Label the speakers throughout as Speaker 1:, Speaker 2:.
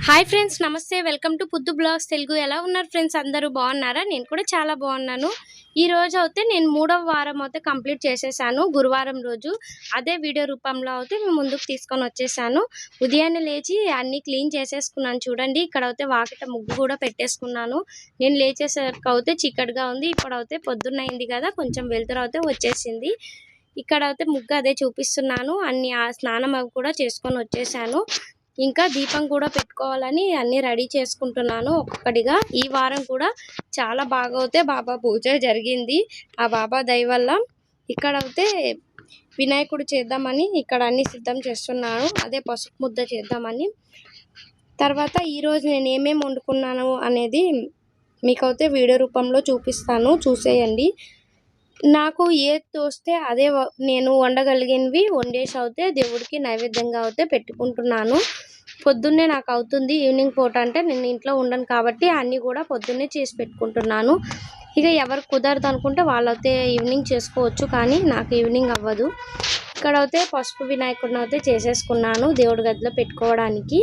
Speaker 1: Hi friends, నమస్తే. Welcome to Puddu blogs Telugu. ఎలా ఉన్నారు ఫ్రెండ్స్? అందరూ బాగున్నారా? నేను కూడా చాలా బాగున్నాను. ఈ రోజు అయితే నేను 3వ వారం అయితే కంప్లీట్ చేసేసాను. గురువారం రోజు అదే వీడియో రూపంలో అయితే మేము ముందుకు తీసుకొని వచ్చేసాను. ఉదయాన్నే లేచి అన్ని క్లీన్ చేసేసుకున్నాను. చూడండి, ఇక్కడ అయితే వాకిట ముగ్గు కూడా పెట్టేసుకున్నాను. నేను లేచేసరికి అయితే చీకటిగా ఉంది. ఇప్పుడైతే పొద్దున్నైంది కదా, కొంచెం వెలుతురు అయితే వచ్చేసింది. ఇక్కడ అయితే ముగ్గు అదే చూపిస్తున్నాను. అన్ని స్నానం అవి కూడా చేసుకొని వచ్చేసాను. ఇంకా దీపం కూడా పెట్టుకోవాలని అన్ని రెడీ చేసుకుంటున్నాను ఒక్కొక్కటిగా. ఈ వారం కూడా చాలా బాగా అయితే బాబా పూజ జరిగింది. ఆ బాబా దయ వల్ల ఇక్కడైతే వినాయకుడు చేద్దామని ఇక్కడ అన్ని సిద్ధం చేస్తున్నాను. అదే పసుపు ముద్ద చేద్దామని. తర్వాత ఈరోజు నేను ఏమేమి వండుకున్నాను అనేది మీకైతే వీడియో రూపంలో చూపిస్తాను, చూసేయండి. నాకు ఏది తోస్తే అదే నేను వండగలిగినవి వండేసి అయితే దేవుడికి నైవేద్యంగా అయితే పెట్టుకుంటున్నాను. పొద్దున్నే నాకు అవుతుంది. ఈవినింగ్ పూట అంటే నేను ఇంట్లో ఉండను కాబట్టి అన్నీ కూడా పొద్దున్నే చేసి పెట్టుకుంటున్నాను. ఇక ఎవరు కుదరదు అనుకుంటే వాళ్ళైతే ఈవినింగ్ చేసుకోవచ్చు, కానీ నాకు ఈవినింగ్ అవ్వదు. ఇక్కడైతే పసుపు వినాయకుడిని అయితే చేసేసుకున్నాను దేవుడి గదిలో పెట్టుకోవడానికి.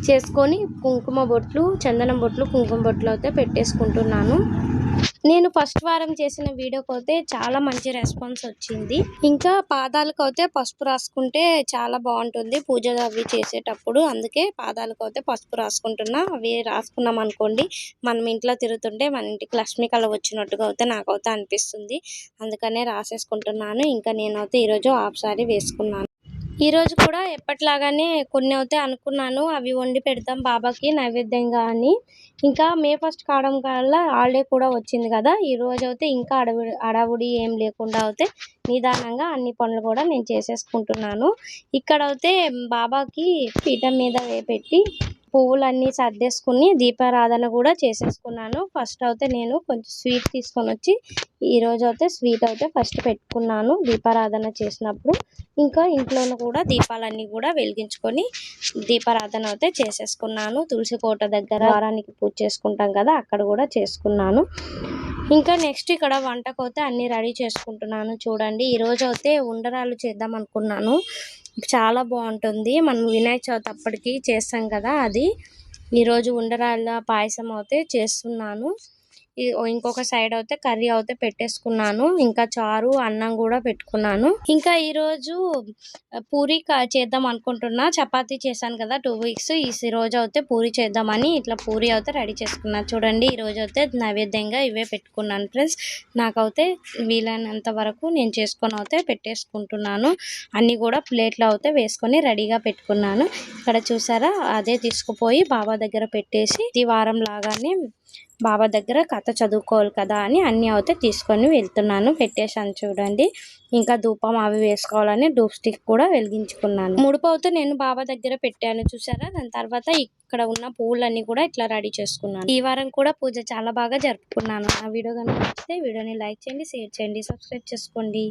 Speaker 1: చేసుకొని కుంకుమ బొట్లు, చందనం బొట్లు, కుంకుమ బొట్లు అయితే పెట్టేసుకుంటున్నాను. నేను ఫస్ట్ వారం చేసిన వీడియోకి అయితే చాలా మంచి రెస్పాన్స్ వచ్చింది. ఇంకా పాదాలకు అయితే పసుపు రాసుకుంటే చాలా బాగుంటుంది పూజ అవి చేసేటప్పుడు. అందుకే పాదాలకు అయితే పసుపు రాసుకుంటున్నా. అవి రాసుకున్నాం అనుకోండి, మనం ఇంట్లో తిరుగుతుంటే మన ఇంటికి లక్ష్మీ కళ వచ్చినట్టుగా అయితే నాకైతే అనిపిస్తుంది. అందుకనే రాసేసుకుంటున్నాను. ఇంకా నేనైతే ఈరోజు హాఫ్ సారీ వేసుకున్నాను. ఈరోజు కూడా ఎప్పటిలాగానే కొన్ని అయితే అనుకున్నాను, అవి వండి పెడతాం బాబాకి నైవేద్యంగా అని. ఇంకా మే 1 కావడం వల్ల హాలిడే కూడా వచ్చింది కదా, ఈ రోజు అయితే ఇంకా అడవుడి ఏం లేకుండా అయితే నిదానంగా అన్ని పనులు కూడా నేను చేసేసుకుంటున్నాను. ఇక్కడైతే బాబాకి పీఠం మీద పెట్టి పువ్వులన్నీ సర్దేసుకుని దీపారాధన కూడా చేసేసుకున్నాను. ఫస్ట్ అయితే నేను కొంచెం స్వీట్ తీసుకొని వచ్చి ఈరోజు అయితే స్వీట్ అయితే ఫస్ట్ పెట్టుకున్నాను దీపారాధన చేసినప్పుడు. ఇంకా ఇంట్లోనూ కూడా దీపాలన్నీ కూడా వెలిగించుకొని దీపారాధన అయితే చేసేసుకున్నాను. తులసి కోట దగ్గర వారానికి పూజ చేసుకుంటాం కదా, అక్కడ కూడా చేసుకున్నాను. ఇంకా నెక్స్ట్ ఇక్కడ వంటకు అయితే అన్ని రెడీ చేసుకుంటున్నాను. చూడండి, ఈరోజు అయితే ఉండరాలు చేద్దాం అనుకున్నాను. చాలా బాగుంటుంది. మనం వినాయక చవితి అప్పటికి చేస్తాం కదా, అది ఈరోజు ఉండరాళ్ళ పాయసం అయితే చేస్తున్నాను. ఇంకొక సైడ్ అయితే కర్రీ అయితే పెట్టేసుకున్నాను. ఇంకా చారు, అన్నం కూడా పెట్టుకున్నాను. ఇంకా ఈరోజు పూరి చేద్దాం అనుకుంటున్నా. చపాతీ చేశాను కదా 2 వీక్స్, ఈ రోజు అయితే పూరి చేద్దామని ఇట్లా పూరి అయితే రెడీ చేసుకున్నాను. చూడండి, ఈ రోజు అయితే నైవేద్యంగా ఇవే పెట్టుకున్నాను ఫ్రెండ్స్. నాకైతే వీలైనంత వరకు నేను చేసుకొని అయితే పెట్టేసుకుంటున్నాను. అన్నీ కూడా ప్లేట్లో అయితే వేసుకొని రెడీగా పెట్టుకున్నాను. ఇక్కడ చూసారా, అదే తీసుకుపోయి బాబా దగ్గర పెట్టేసి ఈ వారం లాగానే బాబా దగ్గర కథ చదువుకోవాలి కదా అని అన్నీ అయితే తీసుకొని వెళ్తున్నాను. పెట్టేశాను చూడండి. ఇంకా ధూపం అవి వేసుకోవాలని ధూప్ స్టిక్ కూడా వెలిగించుకున్నాను. ముడుపు అయితే నేను బాబా దగ్గర పెట్టాను చూసారా. దాని తర్వాత ఇక్కడ ఉన్న పువ్వులన్నీ కూడా ఇట్లా రెడీ చేసుకున్నాను. ఈ వారం కూడా పూజ చాలా బాగా జరుపుకున్నాను. ఆ వీడియో కనుక నచ్చితే వీడియోని లైక్ చేయండి, షేర్ చేయండి, సబ్స్క్రైబ్ చేసుకోండి.